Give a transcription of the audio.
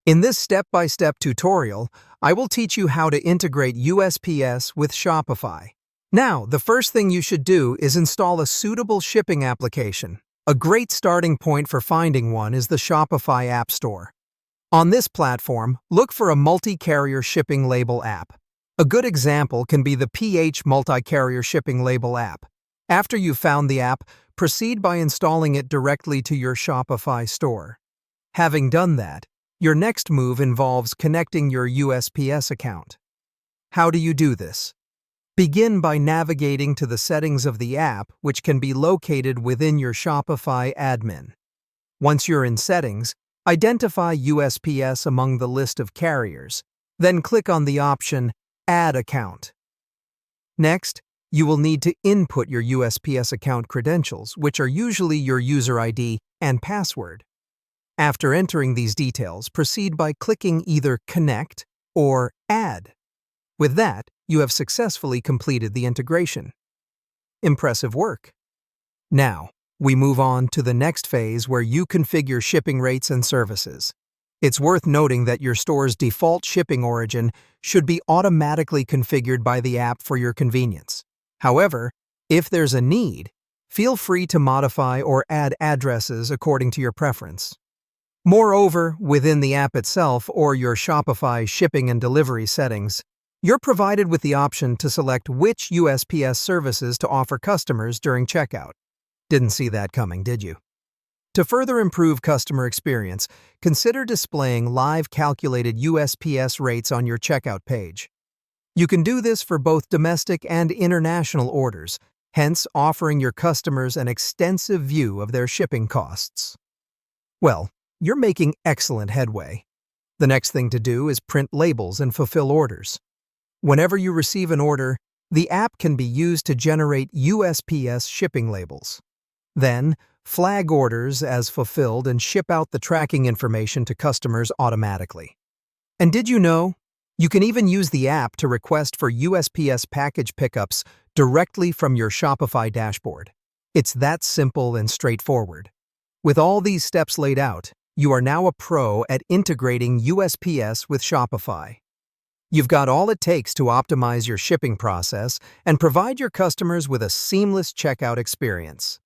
In this step-by-step tutorial, I will teach you how to integrate USPS with Shopify. Now, the first thing you should do is install a suitable shipping application. A great starting point for finding one is the Shopify App Store. On this platform, look for a multi-carrier shipping label app. A good example can be the PH Multi-Carrier Shipping Label app. After you've found the app, proceed by installing it directly to your Shopify store. Having done that, your next move involves connecting your USPS account. How do you do this? Begin by navigating to the settings of the app, which can be located within your Shopify admin. Once you're in Settings, identify USPS among the list of carriers, then click on the option Add Account. Next, you will need to input your USPS account credentials, which are usually your user ID and password. After entering these details, proceed by clicking either Connect or Add. With that, you have successfully completed the integration. Impressive work. Now, we move on to the next phase where you configure shipping rates and services. It's worth noting that your store's default shipping origin should be automatically configured by the app for your convenience. However, if there's a need, feel free to modify or add addresses according to your preference. Moreover, within the app itself or your Shopify shipping and delivery settings, you're provided with the option to select which USPS services to offer customers during checkout. Didn't see that coming, did you? To further improve customer experience, consider displaying live calculated USPS rates on your checkout page. You can do this for both domestic and international orders, hence offering your customers an extensive view of their shipping costs. Well, you're making excellent headway. The next thing to do is print labels and fulfill orders. Whenever you receive an order, the app can be used to generate USPS shipping labels. Then, flag orders as fulfilled and ship out the tracking information to customers automatically. And did you know? You can even use the app to request for USPS package pickups directly from your Shopify dashboard. It's that simple and straightforward. With all these steps laid out, you are now a pro at integrating USPS with Shopify. You've got all it takes to optimize your shipping process and provide your customers with a seamless checkout experience.